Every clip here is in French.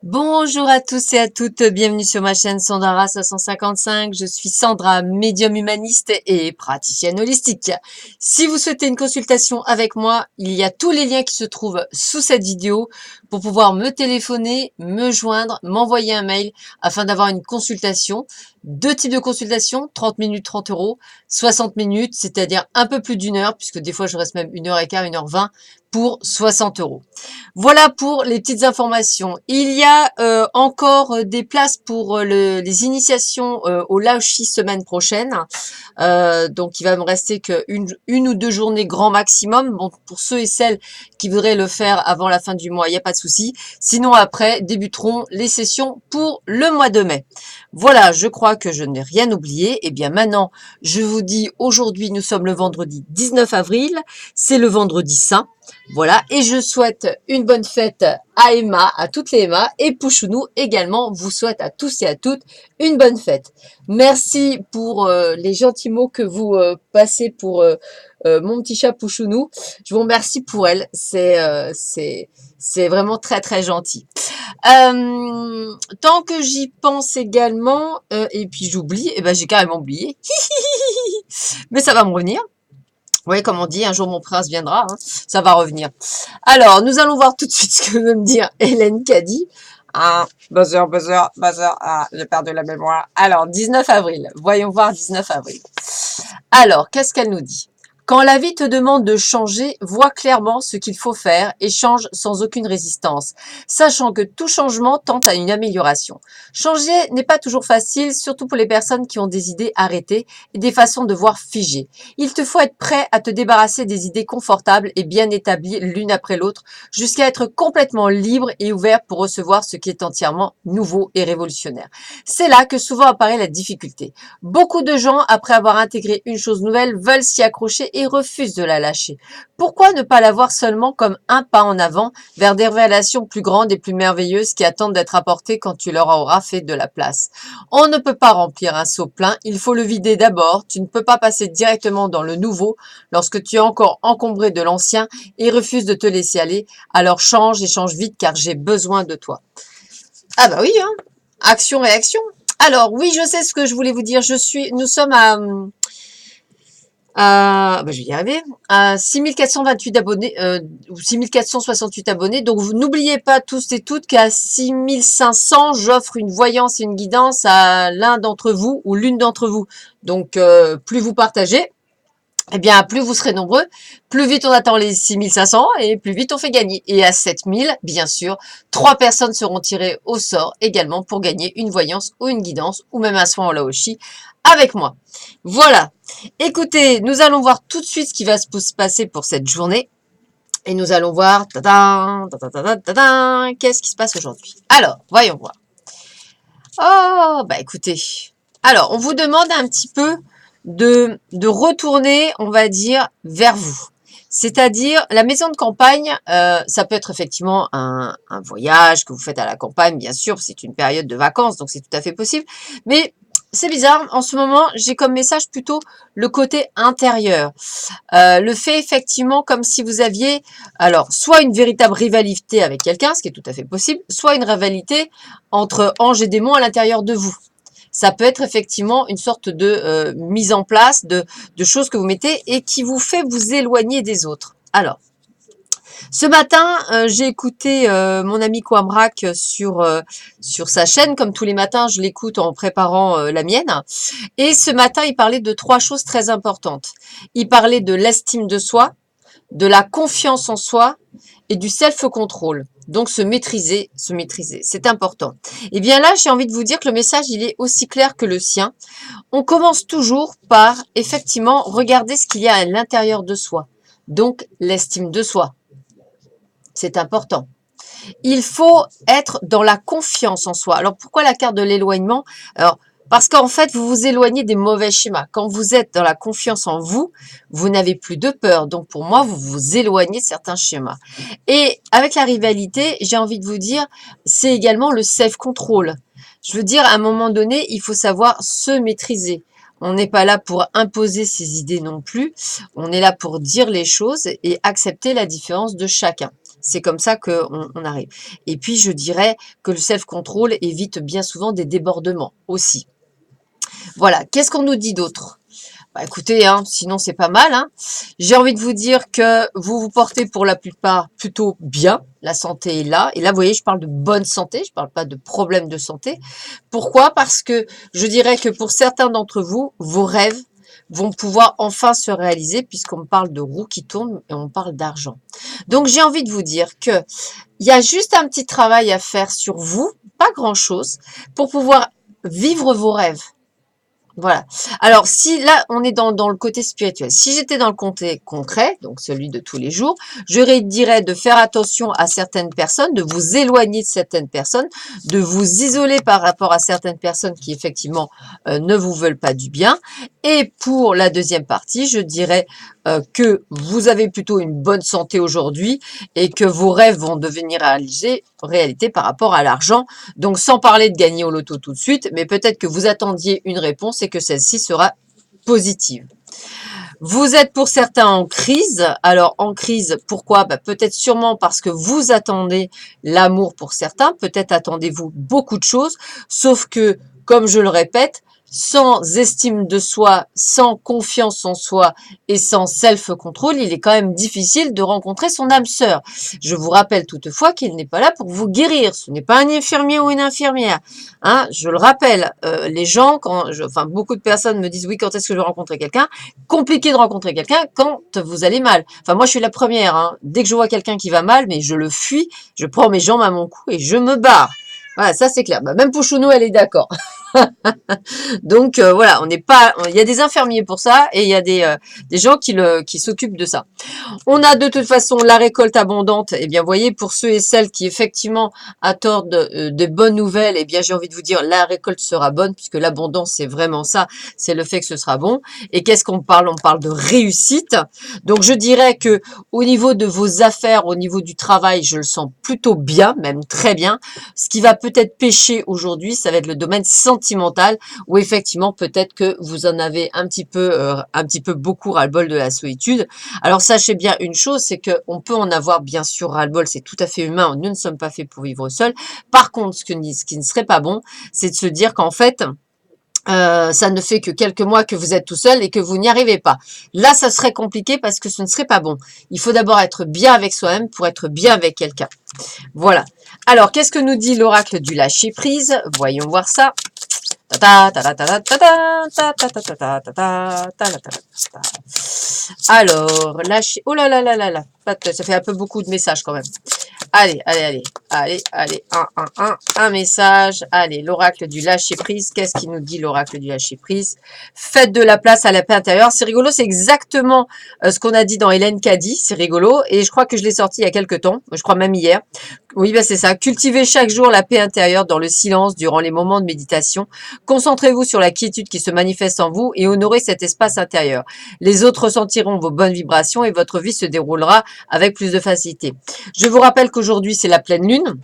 Bonjour à tous et à toutes, bienvenue sur ma chaîne Sandra 555. Je suis Sandra, médium humaniste et praticienne holistique. Si vous souhaitez une consultation avec moi, il y a tous les liens qui se trouvent sous cette vidéo pour pouvoir me téléphoner, me joindre, m'envoyer un mail afin d'avoir une consultation. Deux types de consultations, 30 minutes, 30 euros, 60 minutes, c'est-à-dire un peu plus d'une heure, puisque des fois je reste même 1h15, 1h20 pour 60 euros. Voilà pour les petites informations. Il y a encore des places pour les initiations au Laoshi semaine prochaine. Donc, il va me rester une ou deux journées grand maximum. Bon, pour ceux et celles qui voudraient le faire avant la fin du mois, il n'y a pas de souci. Sinon, après, débuteront les sessions pour le mois de mai. Voilà, je crois que je n'ai rien oublié. Eh bien, maintenant, je vous dis, aujourd'hui, nous sommes le vendredi 19 avril. C'est le vendredi saint. Voilà, et je souhaite une bonne fête à Emma, à toutes les Emma, et Pouchounou également vous souhaite à tous et à toutes une bonne fête. Merci pour les gentils mots que vous passez pour mon petit chat Pouchounou. Je vous remercie pour elle, c'est vraiment très très gentil. Tant que j'y pense également, et puis j'oublie, et ben j'ai carrément oublié, mais ça va me revenir. Oui, comme on dit, un jour mon prince viendra, hein, ça va revenir. Alors, nous allons voir tout de suite ce que veut me dire Hélène Caddy. Ah, buzzer, buzzer, buzzer. Ah, j'ai perdu la mémoire. Alors, 19 avril. Voyons voir 19 avril. Alors, qu'est-ce qu'elle nous dit? Quand la vie te demande de changer, vois clairement ce qu'il faut faire et change sans aucune résistance, sachant que tout changement tente à une amélioration. Changer n'est pas toujours facile, surtout pour les personnes qui ont des idées arrêtées et des façons de voir figées. Il te faut être prêt à te débarrasser des idées confortables et bien établies l'une après l'autre, jusqu'à être complètement libre et ouvert pour recevoir ce qui est entièrement nouveau et révolutionnaire. C'est là que souvent apparaît la difficulté. Beaucoup de gens, après avoir intégré une chose nouvelle, veulent s'y accrocher et refusent de la lâcher. Pourquoi ne pas la voir seulement comme un pas en avant vers des révélations plus grandes et plus merveilleuses qui attendent d'être apportées quand tu leur auras fait de la place? On ne peut pas remplir un seau plein, il faut le vider d'abord. Tu ne peux pas passer directement dans le nouveau lorsque tu es encore encombré de l'ancien et refuses de te laisser aller. Alors change et change vite car j'ai besoin de toi. Ah bah oui, hein. Action-réaction. Alors oui, je sais ce que je voulais vous dire. Nous sommes je vais y arriver, à 6428 abonnés, ou 6468 abonnés. Donc, vous n'oubliez pas tous et toutes qu'à 6500, j'offre une voyance et une guidance à l'un d'entre vous ou l'une d'entre vous. Donc, plus vous partagez, eh bien, plus vous serez nombreux, plus vite on attend les 6500 et plus vite on fait gagner. Et à 7000, bien sûr, 3 personnes seront tirées au sort également pour gagner une voyance ou une guidance ou même un soin en Laoshi avec moi. Voilà. Écoutez, nous allons voir tout de suite ce qui va se passer pour cette journée. Et nous allons voir, qu'est-ce qui se passe aujourd'hui. Alors, voyons voir. Oh, bah écoutez. Alors, on vous demande un petit peu de retourner, on va dire, vers vous. C'est-à-dire, la maison de campagne, ça peut être effectivement un voyage que vous faites à la campagne, bien sûr, c'est une période de vacances, donc c'est tout à fait possible. Mais c'est bizarre, en ce moment, j'ai comme message plutôt le côté intérieur. Le fait effectivement comme si vous aviez, alors, soit une véritable rivalité avec quelqu'un, ce qui est tout à fait possible, soit une rivalité entre anges et démons à l'intérieur de vous. Ça peut être effectivement une sorte de mise en place de choses que vous mettez et qui vous fait vous éloigner des autres. Alors, ce matin, j'ai écouté mon ami Kwamrak sur sa chaîne. Comme tous les matins, je l'écoute en préparant la mienne. Et ce matin, il parlait de 3 choses très importantes. Il parlait de l'estime de soi, de la confiance en soi et du self-control. Donc, se maîtriser, c'est important. Et bien là, j'ai envie de vous dire que le message, il est aussi clair que le sien. On commence toujours par, effectivement, regarder ce qu'il y a à l'intérieur de soi. Donc, l'estime de soi. C'est important. Il faut être dans la confiance en soi. Alors, pourquoi la carte de l'éloignement? Alors, parce qu'en fait, vous vous éloignez des mauvais schémas. Quand vous êtes dans la confiance en vous, vous n'avez plus de peur. Donc, pour moi, vous vous éloignez de certains schémas. Et avec la rivalité, j'ai envie de vous dire, c'est également le self-control. Je veux dire, à un moment donné, il faut savoir se maîtriser. On n'est pas là pour imposer ses idées non plus. On est là pour dire les choses et accepter la différence de chacun. C'est comme ça qu'on arrive. Et puis, je dirais que le self-control évite bien souvent des débordements aussi. Voilà. Qu'est-ce qu'on nous dit d'autre? Bah, écoutez, hein, sinon c'est pas mal. Hein. J'ai envie de vous dire que vous vous portez pour la plupart plutôt bien. La santé est là. Et là, vous voyez, je parle de bonne santé. Je parle pas de problème de santé. Pourquoi? Parce que je dirais que pour certains d'entre vous, vos rêves vont pouvoir enfin se réaliser puisqu'on parle de roue qui tourne et on parle d'argent. Donc, j'ai envie de vous dire que il y a juste un petit travail à faire sur vous, pas grand-chose, pour pouvoir vivre vos rêves. Voilà. Alors, si là, on est dans le côté spirituel. Si j'étais dans le côté concret, donc celui de tous les jours, je dirais de faire attention à certaines personnes, de vous éloigner de certaines personnes, de vous isoler par rapport à certaines personnes qui, effectivement, ne vous veulent pas du bien. Et pour la deuxième partie, je dirais que vous avez plutôt une bonne santé aujourd'hui et que vos rêves vont devenir réalité par rapport à l'argent. Donc, sans parler de gagner au loto tout de suite, mais peut-être que vous attendiez une réponse et que celle-ci sera positive. Vous êtes pour certains en crise. Alors, en crise, pourquoi? Bah, peut-être sûrement parce que vous attendez l'amour pour certains. Peut-être attendez-vous beaucoup de choses. Sauf que, comme je le répète, sans estime de soi, sans confiance en soi et sans self-control, il est quand même difficile de rencontrer son âme sœur. Je vous rappelle toutefois qu'il n'est pas là pour vous guérir. Ce n'est pas un infirmier ou une infirmière. Hein, je le rappelle, les gens, enfin beaucoup de personnes me disent oui, quand est-ce que je vais rencontrer quelqu'un? Compliqué de rencontrer quelqu'un quand vous allez mal. Enfin moi je suis la première. Hein. Dès que je vois quelqu'un qui va mal, mais je le fuis, je prends mes jambes à mon cou et je me barre. Voilà, ça c'est clair. Bah, même Pouchounou, elle est d'accord. Donc voilà, on n'est pas. Il y a des infirmiers pour ça et il y a des gens qui s'occupent de ça. On a de toute façon la récolte abondante. Eh bien, voyez, pour ceux et celles qui effectivement attendent de bonnes nouvelles, eh bien, j'ai envie de vous dire, la récolte sera bonne puisque l'abondance, c'est vraiment ça. C'est le fait que ce sera bon. Et qu'est-ce qu'on parle? On parle de réussite. Donc, je dirais que au niveau de vos affaires, au niveau du travail, je le sens plutôt bien, même très bien. Ce qui va peut-être pêcher aujourd'hui, ça va être le domaine sentimental où effectivement, peut-être que vous en avez un petit peu beaucoup ras-le-bol de la solitude. Alors, sachez bien une chose, c'est qu'on peut en avoir bien sûr ras-le-bol, c'est tout à fait humain, nous ne sommes pas faits pour vivre seuls. Par contre, ce qui ne serait pas bon, c'est de se dire qu'en fait, ça ne fait que quelques mois que vous êtes tout seul et que vous n'y arrivez pas. Là, ça serait compliqué parce que ce ne serait pas bon. Il faut d'abord être bien avec soi-même pour être bien avec quelqu'un. Voilà. Alors, qu'est-ce que nous dit l'oracle du lâcher-prise? Voyons voir ça. Alors, lâcher... Oh là là là là là. Ça fait un peu beaucoup de messages quand même. Allez, un message. Allez, l'oracle du lâcher-prise. Qu'est-ce qu'il nous dit, l'oracle du lâcher-prise? Faites de la place à la paix intérieure. C'est rigolo, c'est exactement ce qu'on a dit dans Hélène Caddy. C'est rigolo. Et je crois que je l'ai sorti il y a quelques temps. Je crois même hier. Oui, ben c'est ça. Cultivez chaque jour la paix intérieure dans le silence durant les moments de méditation. Concentrez-vous sur la quiétude qui se manifeste en vous et honorez cet espace intérieur. Les autres ressentiront vos bonnes vibrations et votre vie se déroulera avec plus de facilité. Je vous rappelle qu'aujourd'hui, c'est la pleine lune.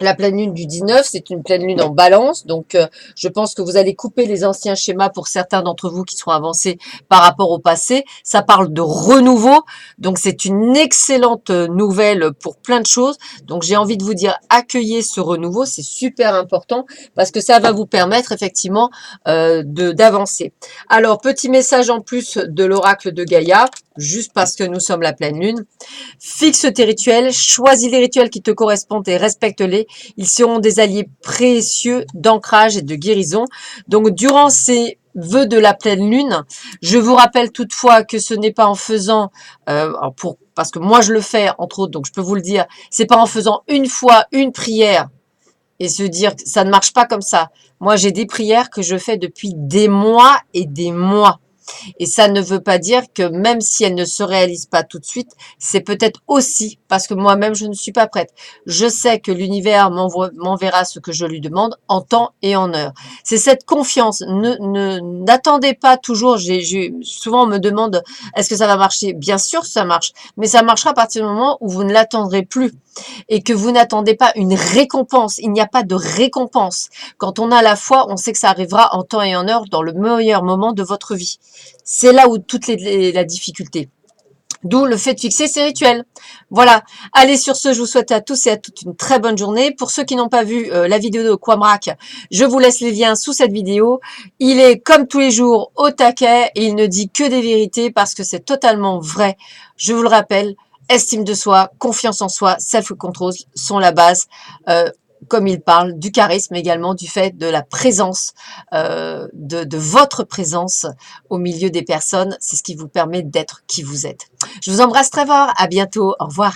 La pleine lune du 19, c'est une pleine lune en balance. Donc, je pense que vous allez couper les anciens schémas pour certains d'entre vous qui seront avancés par rapport au passé. Ça parle de renouveau. Donc, c'est une excellente nouvelle pour plein de choses. Donc, j'ai envie de vous dire, accueillez ce renouveau. C'est super important parce que ça va vous permettre effectivement d'avancer. Alors, petit message en plus de l'oracle de Gaïa, juste parce que nous sommes la pleine lune. Fixe tes rituels, choisis les rituels qui te correspondent et respecte-les. Ils seront des alliés précieux d'ancrage et de guérison. Donc, durant ces vœux de la pleine lune, je vous rappelle toutefois que ce n'est pas en faisant, parce que moi je le fais entre autres, donc je peux vous le dire, c'est pas en faisant une fois une prière et se dire que ça ne marche pas comme ça. Moi, j'ai des prières que je fais depuis des mois et des mois. Et ça ne veut pas dire que même si elle ne se réalise pas tout de suite, c'est peut-être aussi parce que moi-même, je ne suis pas prête. Je sais que l'univers m'enverra ce que je lui demande en temps et en heure. C'est cette confiance. N'attendez pas toujours. Souvent, on me demande, est-ce que ça va marcher? Bien sûr que ça marche, mais ça marchera à partir du moment où vous ne l'attendrez plus et que vous n'attendez pas une récompense. Il n'y a pas de récompense. Quand on a la foi, on sait que ça arrivera en temps et en heure dans le meilleur moment de votre vie. C'est là où toute la difficulté. D'où le fait de fixer ces rituels. Voilà. Allez, sur ce, je vous souhaite à tous et à toutes une très bonne journée. Pour ceux qui n'ont pas vu la vidéo de Quamrak, je vous laisse les liens sous cette vidéo. Il est, comme tous les jours, au taquet et il ne dit que des vérités parce que c'est totalement vrai. Je vous le rappelle, estime de soi, confiance en soi, self-control sont la base. Comme il parle, du charisme également, du fait de la présence, de votre présence au milieu des personnes. C'est ce qui vous permet d'être qui vous êtes. Je vous embrasse très fort. À bientôt. Au revoir.